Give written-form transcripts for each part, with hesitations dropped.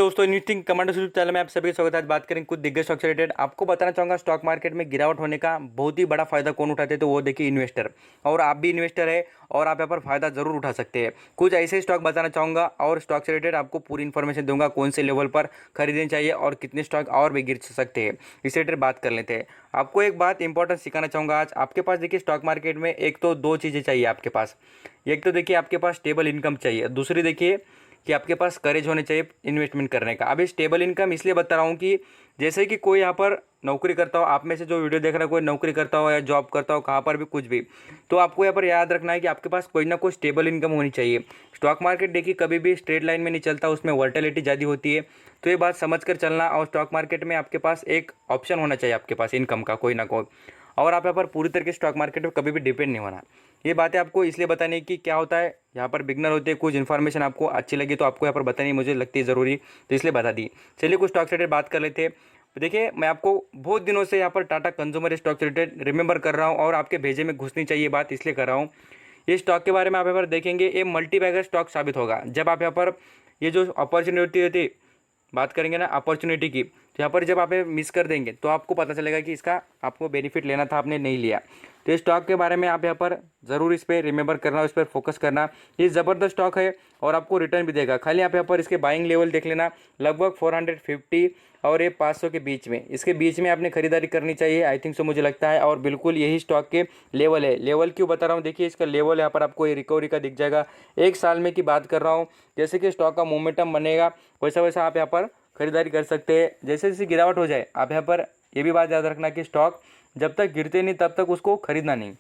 दोस्तों, investing commando YouTube channel में आप सभी का स्वागत है। आज बात करें कुछ दिग्गज स्टॉक से रिलेटेड। आपको बताना चाहूंगा स्टॉक मार्केट में गिरावट होने का बहुत ही बड़ा फायदा कौन उठाते हैं, तो वो देखिए इन्वेस्टर। और आप भी इन्वेस्टर है और आप यहाँ पर फायदा जरूर उठा सकते हैं। कुछ ऐसे स्टॉक बताना चाहूंगा और स्टॉक से रिलेटेड आपको पूरी इन्फॉर्मेशन दूंगा, कौन से लेवल पर खरीदनी चाहिए और कितने स्टॉक और भी गिर सकते हैं, इस रिलेटेड बात कर लेते हैं। आपको एक बात इंपॉर्टेंट सिखाना चाहूंगा आज। आपके पास देखिए स्टॉक मार्केट में एक तो दो चीज़ें चाहिए आपके पास। एक तो देखिए आपके पास स्टेबल इनकम चाहिए, दूसरी देखिए कि आपके पास करेज होने चाहिए इन्वेस्टमेंट करने का। अभी स्टेबल इनकम इसलिए बता रहा हूँ कि जैसे कि कोई यहाँ पर नौकरी करता हो, आप में से जो वीडियो देख रहा है कोई नौकरी करता हो या जॉब करता हो, कहाँ पर भी कुछ भी, तो आपको यहाँ पर याद रखना है कि आपके पास कोई ना कोई स्टेबल इनकम होनी चाहिए। स्टॉक मार्केट देखिए कभी भी स्ट्रेट लाइन में नहीं चलता, उसमें वर्टिलिटी ज़्यादा होती है। तो ये बात समझ कर चलना, और स्टॉक मार्केट में आपके पास एक ऑप्शन होना चाहिए आपके पास इनकम का कोई ना कोई। और आप यहाँ पर पूरी तरीके से स्टॉक मार्केट पर कभी भी डिपेंड नहीं होना। ये बातें आपको इसलिए बताने की क्या होता है, यहाँ पर बिगनर होते हैं, कुछ इन्फॉर्मेशन आपको अच्छी लगी तो आपको यहाँ पर बतानी मुझे लगती है ज़रूरी, तो इसलिए बता दी। चलिए कुछ स्टॉक से रिलेटेड बात कर लेते हैं। देखिए मैं आपको बहुत दिनों से यहाँ पर टाटा कंज्यूमर स्टॉक से रिलेटेड रिमेंबर कर रहा हूँ और आपके भेजे में घुसनी चाहिए बात, इसलिए कर रहा हूँ। ये स्टॉक के बारे में आप यहाँ पर देखेंगे, ये मल्टी बैगर स्टॉक साबित होगा जब आप यहाँ पर ये जो अपॉर्चुनिटी होती बात करेंगे ना अपॉर्चुनिटी की, तो यहाँ पर जब आप मिस कर देंगे तो आपको पता चलेगा कि इसका आपको बेनिफिट लेना था, आपने नहीं लिया। तो इस स्टॉक के बारे में आप यहाँ पर ज़रूर इस पर रिमेंबर करना, इस पर फोकस करना। ये ज़बरदस्त स्टॉक है और आपको रिटर्न भी देगा। खाली आप यहाँ पर इसके बाइंग लेवल देख लेना, लगभग 450 और ये 500 के बीच में, इसके बीच में आपने खरीदारी करनी चाहिए, आई थिंक सो मुझे लगता है। और बिल्कुल यही स्टॉक के लेवल है। लेवल क्यों बता रहा हूँ, देखिए इसका लेवल यहाँ पर आपको ये रिकवरी का दिख जाएगा। एक साल में की बात कर रहा हूँ, जैसे कि स्टॉक का मोमेंटम बनेगा वैसा वैसा आप यहाँ पर खरीदारी कर सकते हैं। जैसे जैसे गिरावट हो जाए, आप यहाँ पर ये भी बात याद रखना कि स्टॉक जब तक गिरते नहीं तब तक उसको खरीदना नहीं।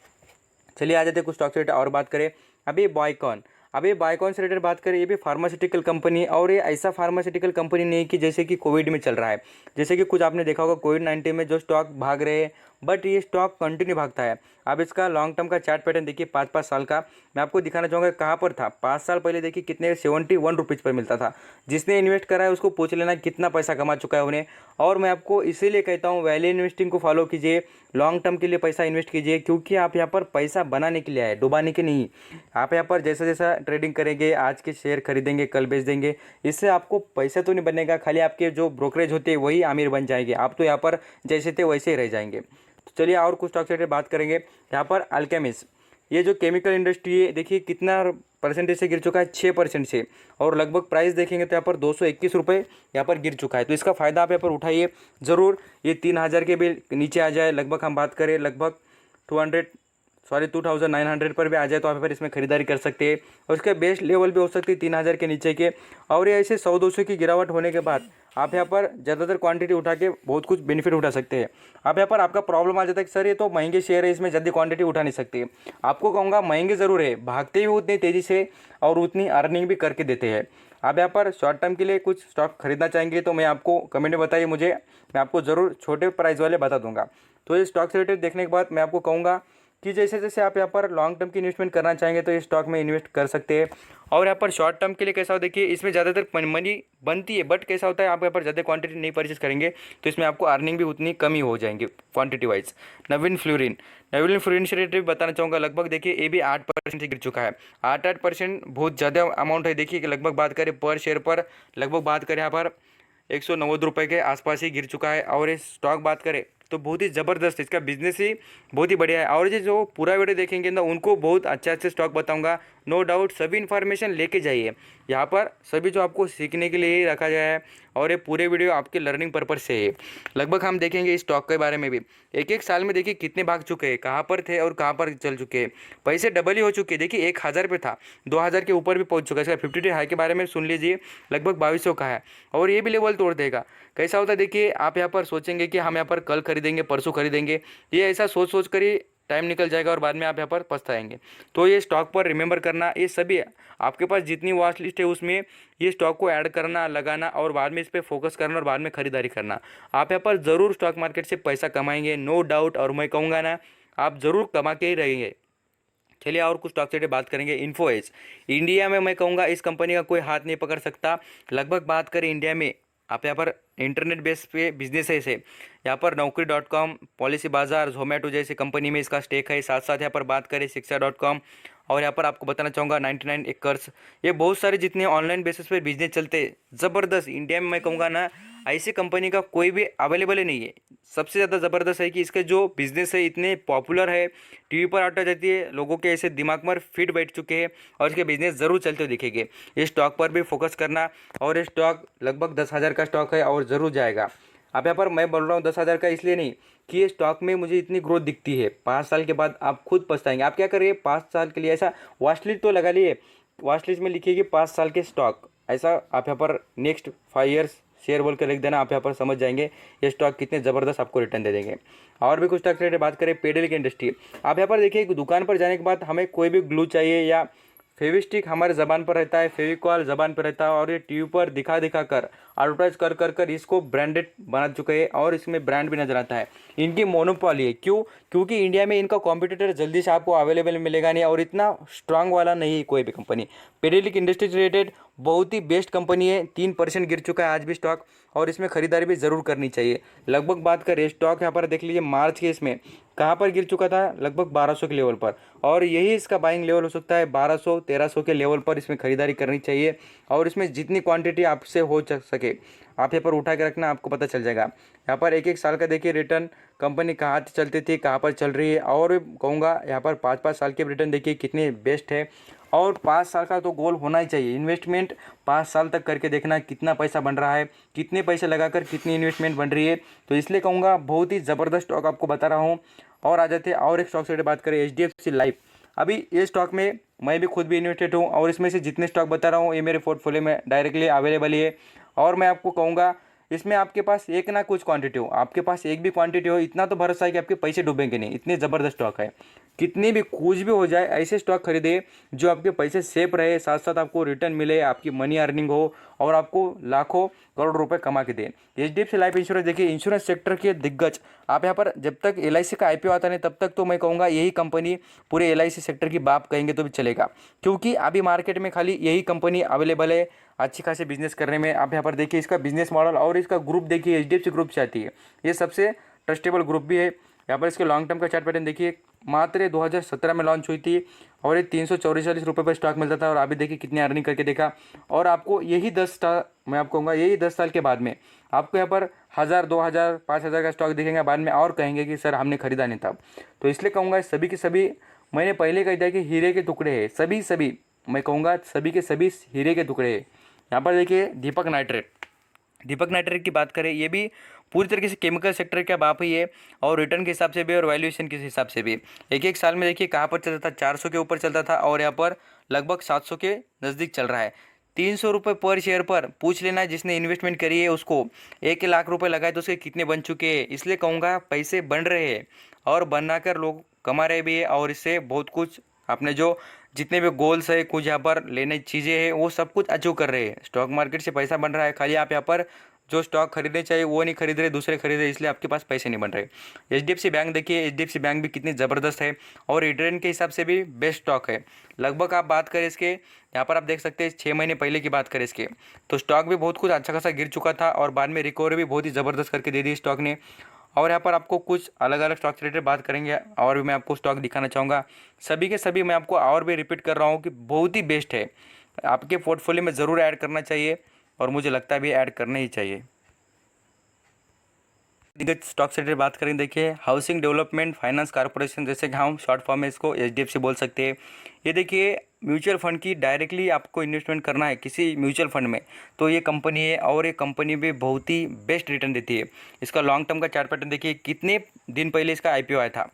चलिए आ जाते हैं कुछ स्टॉक से रिलेटेड और बात करें। अभी बायकॉन से रिलेटेड बात करें, ये भी फार्मास्यूटिकल कंपनी, और ये ऐसा फार्मास्यूटिकल कंपनी नहीं कि जैसे कि कोविड में चल रहा है। जैसे कि कुछ आपने देखा होगा कोविड-19 में जो स्टॉक भाग रहे हैं, बट ये स्टॉक कंटिन्यू भागता है। अब इसका लॉन्ग टर्म का चार्ट पैटर्न देखिए 5-5 साल का, मैं आपको दिखाना चाहूँगा कहाँ पर था। 5 साल पहले देखिए कितने 71 रुपीज़ पर मिलता था। जिसने इन्वेस्ट करा है उसको पूछ लेना कितना पैसा कमा चुका है उन्हें। और मैं आपको इसीलिए कहता हूँ वैल्यू इन्वेस्टिंग को फॉलो कीजिए, लॉन्ग टर्म के लिए पैसा इन्वेस्ट कीजिए, क्योंकि आप यहाँ पर पैसा बनाने के लिए आए, डुबाने के नहीं। आप यहाँ पर जैसा जैसा ट्रेडिंग करेंगे, आज के शेयर खरीदेंगे कल बेच देंगे, इससे आपको पैसा तो नहीं बनेगा, खाली आपके जो ब्रोकरेज होते हैं वही अमीर बन जाएंगे। आप तो यहाँ पर जैसे थे वैसे ही रह जाएंगे। तो चलिए और कुछ स्टॉक से बात करेंगे। यहाँ पर अल्केमिस्ट, ये जो केमिकल इंडस्ट्री है, देखिए कितना परसेंटेज से गिर चुका है, 6% से। और लगभग प्राइस देखेंगे तो यहाँ पर 221 रुपये यहाँ पर गिर चुका है। तो इसका फ़ायदा आप यहाँ पर उठाइए ज़रूर। ये 3000 के भी नीचे आ जाए, लगभग हम बात करें लगभग 2900 पर भी आ जाए तो आप यहाँ पर इसमें खरीदारी कर सकते हैं। और इसका बेस्ट लेवल भी हो सकती है 3000 के नीचे के। और ये ऐसे 100-200 की गिरावट होने के बाद आप यहाँ पर ज़्यादातर क्वांटिटी उठा के बहुत कुछ बेनिफिट उठा सकते हैं। आप यहाँ पर आपका प्रॉब्लम आ जाता है कि सर ये तो महंगे शेयर है, इसमें ज़्यादा क्वांटिटी उठा नहीं सकते। आपको कहूँगा महंगे ज़रूर है, भागते भी उतनी तेज़ी से और उतनी अर्निंग भी करके देते हैं। आप यहाँ पर शॉर्ट टर्म के लिए कुछ स्टॉक खरीदना चाहेंगे तो मैं आपको कमेंट में बताइए मुझे, मैं आपको ज़रूर छोटे प्राइस वाले बता दूंगा। तो ये स्टॉक से रिलेटेड देखने के बाद मैं आपको कहूँगा कि जैसे जैसे आप यहाँ पर लॉन्ग टर्म की इन्वेस्टमेंट करना चाहेंगे तो ये स्टॉक में इन्वेस्ट कर सकते हैं। और यहाँ पर शॉर्ट टर्म के लिए कैसा होता है, देखिए इसमें ज़्यादातर मनी बनती है, बट कैसा होता है आप यहाँ पर ज़्यादा क्वांटिटी नहीं परचेज करेंगे तो इसमें आपको अर्निंग भी उतनी कम ही हो जाएंगे क्वांटिटी वाइज। नवीन फ्लोरिन से रिलेटेड बताना चाहूँगा, लगभग देखिए ये भी 8% से गिर चुका है। 8% बहुत ज़्यादा अमाउंट है। देखिए कि लगभग बात करें पर शेयर पर, लगभग बात करें यहाँ पर 190 रुपये के आसपास ही गिर चुका है। और ये स्टॉक बात करें तो बहुत ही ज़बरदस्त, इसका बिजनेस ही बहुत ही बढ़िया है। और ये जो पूरा वीडियो देखेंगे ना उनको बहुत अच्छा अच्छा स्टॉक बताऊंगा, नो डाउट। सभी इन्फॉर्मेशन लेके जाइए, यहाँ पर सभी जो आपको सीखने के लिए ही रखा गया है। और ये पूरे वीडियो आपके लर्निंग पर्पज से है। लगभग हम देखेंगे इस स्टॉक के बारे में भी, एक साल में देखिए कितने भाग चुके हैं, कहाँ पर थे और कहाँ पर चल चुके हैं। पैसे डबल ही हो चुके हैं। देखिए 1000 पे था, 2000 के ऊपर भी पहुँच चुका है। इसका 50 डे हाई के बारे में सुन लीजिए, लगभग 2200 का है और ये भी लेवल तोड़ देगा। कैसा होता है देखिए, आप यहाँ पर सोचेंगे कि हम यहाँ पर कल खरीदेंगे परसों खरीदेंगे, ये ऐसा सोच सोच कर ही टाइम निकल जाएगा और बाद में आप यहाँ पर पछताएंगे। तो ये स्टॉक पर रिमेंबर करना, ये सभी आपके पास जितनी वॉच लिस्ट है उसमें ये स्टॉक को ऐड करना, लगाना और बाद में इस पर फोकस करना और बाद में खरीदारी करना। आप यहाँ पर ज़रूर स्टॉक मार्केट से पैसा कमाएंगे, नो डाउट। और मैं कहूँगा ना, आप ज़रूर कमा के ही रहेंगे। चलिए और कुछ स्टॉक से बात करेंगे। इन्फो एज, इंडिया में मैं कहूँगा इस कंपनी का कोई हाथ नहीं पकड़ सकता। लगभग बात करें इंडिया में आप यहाँ पर इंटरनेट बेस पे बिजनेस है इसे, यहाँ पर Naukri.com, पॉलिसी बाजार, जोमेटो जैसी कंपनी में इसका स्टेक है। साथ साथ यहाँ पर बात करें Shiksha.com, और यहाँ पर आपको बताना चाहूँगा 99 एकर्स, ये बहुत सारे जितने ऑनलाइन बेसिस पे बिजनेस चलते हैं ज़बरदस्त इंडिया में, मैं कहूँगा ना ऐसी कंपनी का कोई भी अवेलेबल ही नहीं है। सबसे ज़्यादा ज़बरदस्त है कि इसके जो बिजनेस है इतने पॉपुलर है, टीवी पर आटा जाती है, लोगों के ऐसे दिमाग में फिट बैठ चुके हैं और इसके बिजनेस ज़रूर चलते हुए दिखेंगे। इस स्टॉक पर भी फोकस करना, और ये स्टॉक लगभग 10,000 का स्टॉक है और ज़रूर जाएगा। अब यहाँ पर मैं बोल रहा हूँ 10,000 का इसलिए नहीं कि ये स्टॉक में मुझे इतनी ग्रोथ दिखती है। 5 साल के बाद आप खुद पछताएंगे। आप क्या करिए, 5 साल के लिए ऐसा वॉच लिस्ट तो लगा लिए, वॉच लिस्ट में लिखिए कि 5 साल के स्टॉक, ऐसा आप यहाँ पर नेक्स्ट 5 ईयर्स शेयर बोल कर लिख देना। आप यहाँ पर समझ जाएंगे ये स्टॉक कितने ज़बरदस्त आपको रिटर्न दे देंगे। और भी कुछ स्टॉक से बात करें, पेडेलिक इंडस्ट्री। आप यहाँ पर देखिए दुकान पर जाने के बाद हमें कोई भी ग्लू चाहिए या फेविस्टिक हमारे ज़बान पर रहता है, फेविकॉल ज़बान पर रहता है, और ये टीवी पर दिखा दिखा कर एडवर्टाइज कर कर कर इसको ब्रांडेड बना चुके हैं और इसमें ब्रांड भी नजर आता है। इनकी मोनोपोली है। क्यों? क्योंकि इंडिया में इनका कॉम्पिटिटर जल्दी से आपको अवेलेबल मिलेगा नहीं, और इतना स्ट्रांग वाला नहीं है कोई भी कंपनी। पेडेलिक इंडस्ट्रीज रिलेटेड बहुत ही बेस्ट कंपनी है। 3% गिर चुका है आज भी स्टॉक, और इसमें खरीदारी भी ज़रूर करनी चाहिए। लगभग बात करें स्टॉक यहाँ पर देख लीजिए मार्च के इसमें कहाँ पर गिर चुका था, लगभग 1200 के लेवल पर, और यही इसका बाइंग लेवल हो सकता है। 1200-1300 के लेवल पर इसमें खरीदारी करनी चाहिए, और इसमें जितनी क्वांटिटी आपसे हो सके आप यहाँ पर उठा के रखना, आपको पता चल जाएगा। यहाँ पर 1-1 साल का देखिए रिटर्न, कंपनी कहाँ से चलती थी कहाँ पर चल रही है, और कहूँगा यहाँ पर 5-5 साल के रिटर्न देखिए कितने बेस्ट है। और 5 साल का तो गोल होना ही चाहिए। इन्वेस्टमेंट 5 साल तक करके देखना कितना पैसा बन रहा है, कितने पैसे लगाकर कितनी इन्वेस्टमेंट बन रही है। तो इसलिए कहूँगा बहुत ही ज़बरदस्त स्टॉक आपको बता रहा हूँ। और आ जाते हैं और एक स्टॉक से बात करें, HDFC लाइफ। अभी ये स्टॉक में मैं भी खुद भी इन्वेस्टेड हूँ, और इसमें से जितने स्टॉक बता रहा हूँ ये मेरे पोर्टफोलियो में डायरेक्टली अवेलेबल ही है। और मैं आपको कहूँगा इसमें आपके पास एक ना कुछ क्वांटिटी हो, आपके पास एक भी क्वांटिटी हो, इतना तो भरोसा है कि आपके पैसे डूबेंगे नहीं। इतने ज़बरदस्त स्टॉक है। कितनी भी कुछ भी हो जाए ऐसे स्टॉक खरीदे जो आपके पैसे सेफ रहे, साथ साथ आपको रिटर्न मिले, आपकी मनी अर्निंग हो, और आपको लाखों करोड़ रुपए कमा के दे। HDFC लाइफ इंश्योरेंस देखिए इंश्योरेंस सेक्टर के दिग्गज। आप यहाँ पर जब तक LIC का IPO आता नहीं तब तक तो मैं कहूँगा यही कंपनी पूरे LIC सेक्टर की बाप कहेंगे तो भी चलेगा, क्योंकि अभी मार्केट में खाली यही कंपनी अवेलेबल है अच्छी खासी बिजनेस करने में। आप यहाँ पर देखिए इसका बिजनेस मॉडल और इसका ग्रुप देखिए, HDFC ग्रुप से आती है, ये सबसे ट्रस्टेबल ग्रुप भी है। यहाँ पर इसके लॉन्ग टर्म का चार्ट पैटर्न देखिए, मात्र 2017 में लॉन्च हुई थी, और ये 344 रुपये पर स्टॉक मिलता था, और अभी देखिए कितनी अर्निंग करके देखा। और आपको यही 10 साल, मैं आपको कहूँगा यही 10 साल के बाद में आपको यहाँ पर 1000, 2000, 5000 का स्टॉक दिखेगा, बाद में और कहेंगे कि सर हमने खरीदा नहीं था। तो इसलिए कहूँगा सभी के सभी, मैंने पहले कही था कि हीरे के टुकड़े हैं, सभी मैं कहूँगा सभी के सभी हीरे के टुकड़े हैं। यहाँ पर देखिए दीपक नाइट्रेट की बात करें, ये भी पूरी तरीके से केमिकल सेक्टर का बाप ही है, और रिटर्न के हिसाब से भी और वैल्यूएशन के हिसाब से भी। 1-1 साल में देखिए कहाँ पर चलता था, 400 के ऊपर चलता था, और यहाँ पर लगभग 700 के नज़दीक चल रहा है। 300 रुपये पर शेयर पर पूछ लेना जिसने इन्वेस्टमेंट करी है उसको, 1 लाख रुपए लगाए तो उसके कितने बन चुके हैं। इसलिए कहूँगा पैसे बन रहे हैं, और बनाकर लोग कमा रहे भी है, और इससे बहुत कुछ अपने जो जितने भी गोल्स है, कुछ यहाँ पर लेने चीज़ें हैं, वो सब कुछ अचीव कर रहे हैं। स्टॉक मार्केट से पैसा बन रहा है, खाली आप यहाँ पर जो स्टॉक खरीदने चाहिए वो नहीं खरीद रहे, दूसरे खरीद रहे, इसलिए आपके पास पैसे नहीं बन रहे। HDFC बैंक देखिए, HDFC बैंक भी कितनी ज़बरदस्त है, और रिटर्न के हिसाब से भी बेस्ट स्टॉक है। लगभग आप बात करें इसके, यहाँ पर आप देख सकते हैं 6 महीने पहले की बात करें इसके, तो स्टॉक भी बहुत कुछ अच्छा खासा गिर चुका था, और बाद में रिकवरी भी बहुत ही ज़बरदस्त करके दे दी स्टॉक ने। और यहाँ पर आपको कुछ अलग अलग स्टॉक से रिलेटेड बात करेंगे, और भी मैं आपको स्टॉक दिखाना चाहूँगा। सभी के सभी मैं आपको और भी रिपीट कर रहा हूँ कि बहुत ही बेस्ट है, आपके पोर्टफोलियो में ज़रूर ऐड करना चाहिए, और मुझे लगता है भी ऐड करना ही चाहिए। दिग्गज स्टॉक से रिलेटेड बात करें, देखिए हाउसिंग डेवलपमेंट फाइनेंस कॉर्पोरेशन, जैसे कि हम शॉर्ट फॉर्म में इसको HDFC बोल सकते हैं। ये देखिए म्यूचुअल फंड की डायरेक्टली आपको इन्वेस्टमेंट करना है किसी म्यूचुअल फंड में, तो ये कंपनी है, और ये कंपनी भी बहुत ही बेस्ट रिटर्न देती है। इसका लॉन्ग टर्म का चार्ट पैटर्न देखिए, कितने दिन पहले इसका IPO आया था।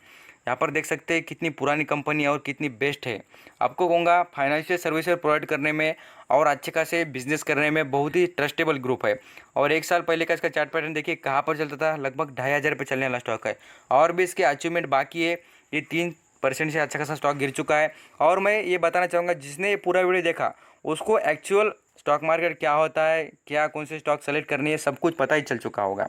यहाँ पर देख सकते हैं कितनी पुरानी कंपनी है और कितनी बेस्ट है। आपको कहूँगा फाइनेंशियल सर्विसेज प्रोवाइड करने में और अच्छे खासे बिजनेस करने में बहुत ही ट्रस्टेबल ग्रुप है। और 1 साल पहले का इसका चार्ट पैटर्न देखिए कहाँ पर चलता था, लगभग 2500 पे चलने वाला स्टॉक है, और भी इसके अचीवमेंट बाकी है। ये 3% से अच्छा खासा स्टॉक गिर चुका है। और मैं ये बताना चाहूँगा जिसने ये पूरा वीडियो देखा उसको एक्चुअल स्टॉक मार्केट क्या होता है, क्या कौन से स्टॉक सेलेक्ट करनी है, सब कुछ पता ही चल चुका होगा।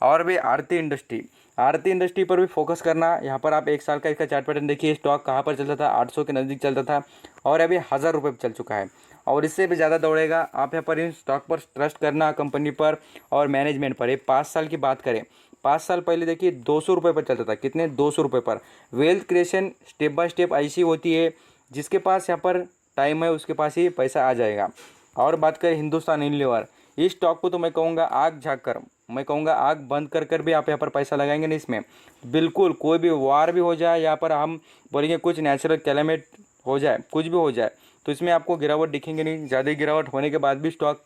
और भी आरती इंडस्ट्री पर भी फोकस करना। यहाँ पर आप 1 साल का इसका चार्ट पैटर्न देखिए, स्टॉक कहाँ पर चलता था, 800 के नज़दीक चलता था, और अभी 1000 रुपये पर चल चुका है। और इससे भी ज़्यादा दौड़ेगा। आप यहाँ पर इन स्टॉक पर ट्रस्ट करना, कंपनी पर और मैनेजमेंट पर। ये 5 साल की बात करें, 5 साल पहले देखिए 200 रुपये पर चलता था। कितने? 200 रुपये पर। Wealth creation step by step ऐसी होती है, जिसके पास यहाँ पर टाइम है उसके पास ही पैसा आ जाएगा। और बात करें हिंदुस्तान यूनिलीवर, इस स्टॉक को तो मैं कहूँगा आग झाँक कर, मैं कहूँगा आग बंद कर कर भी आप यहाँ पर पैसा लगाएंगे नहीं इसमें। बिल्कुल कोई भी वार भी हो जाए, यहाँ पर हम बोलेंगे कुछ नेचुरल कैलेमिट हो जाए, कुछ भी हो जाए, तो इसमें आपको गिरावट दिखेंगे नहीं। ज़्यादा गिरावट होने के बाद भी स्टॉक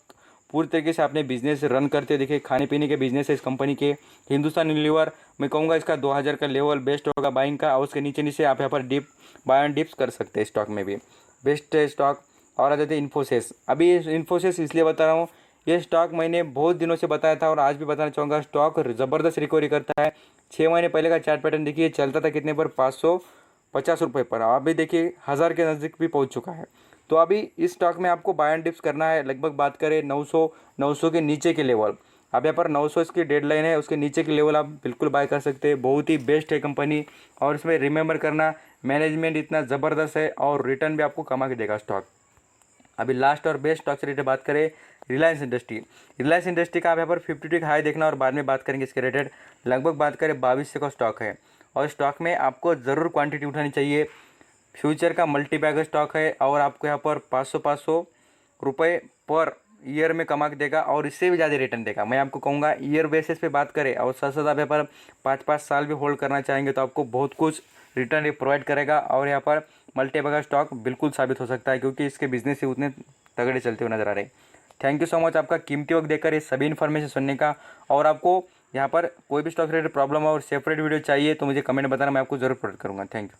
पूरी तरीके से अपने बिजनेस रन करते देखिए। खाने पीने के बिजनेस है इस कंपनी के। हिंदुस्तान यूनिलीवर मैं कहूँगा इसका 2000 का लेवल बेस्ट होगा बाइंग का, और उसके नीचे नीचे आप यहाँ पर बाय एंड डिप्स कर सकते हैं स्टॉक में भी, बेस्ट है स्टॉक। और आ जाते हैं इन्फोसिस। अभी इन्फोसिस इसलिए बता रहा हूँ, ये स्टॉक मैंने बहुत दिनों से बताया था और आज भी बताना चाहूँगा। स्टॉक ज़बरदस्त रिकवरी करता है। 6 महीने पहले का चार्ट पैटर्न देखिए, चलता था कितने पर? 550 रुपये पर। अभी देखिए 1000 के नज़दीक भी पहुँच चुका है। तो अभी इस स्टॉक में आपको बाय एंड डिप्स करना है। लगभग बात करें 900 के नीचे के लेवल, अब यहाँ पर 900 इसकी डेडलाइन है, उसके नीचे के लेवल आप बिल्कुल बाय कर सकते हैं। बहुत ही बेस्ट है कंपनी। और इसमें रिमेंबर करना, मैनेजमेंट इतना ज़बरदस्त है और रिटर्न भी आपको कमा के देगा स्टॉक। अभी लास्ट और बेस्ट स्टॉक से रिलेटेड बात करें, रिलायंस इंडस्ट्री। रिलायंस इंडस्ट्री का आप यहाँ पर 52 का हाई देखना और बाद में बात करेंगे इसके रिलेटेड। लगभग बात करें 2200 का स्टॉक है और स्टॉक में आपको ज़रूर क्वांटिटी उठानी चाहिए। फ्यूचर का मल्टी बैगर स्टॉक है और आपको यहाँ पर 500 रुपये पर ईयर में कमा के देगा और इससे भी ज़्यादा रिटर्न देगा। मैं आपको कहूँगा ईयर बेसिस पे बात करें और साथ साथ आप यहाँ पर 5-5 साल भी होल्ड करना चाहेंगे तो आपको बहुत कुछ रिटर्न ये प्रोवाइड करेगा। और यहाँ पर मल्टी बैगर स्टॉक बिल्कुल साबित हो सकता है, क्योंकि इसके बिजनेस से उतने तगड़े चलते हुए नजर आ रहे हैं। थैंक यू सो मच आपका कीमती वक्त देकर ये सभी इन्फॉर्मेशन सुनने का। और आपको यहाँ पर कोई भी स्टॉक रिलेटेड प्रॉब्लम और सेपरेट वीडियो चाहिए तो मुझे कमेंट बताना, मैं आपको जरूर प्रोवाइड करूँगा। Thank you.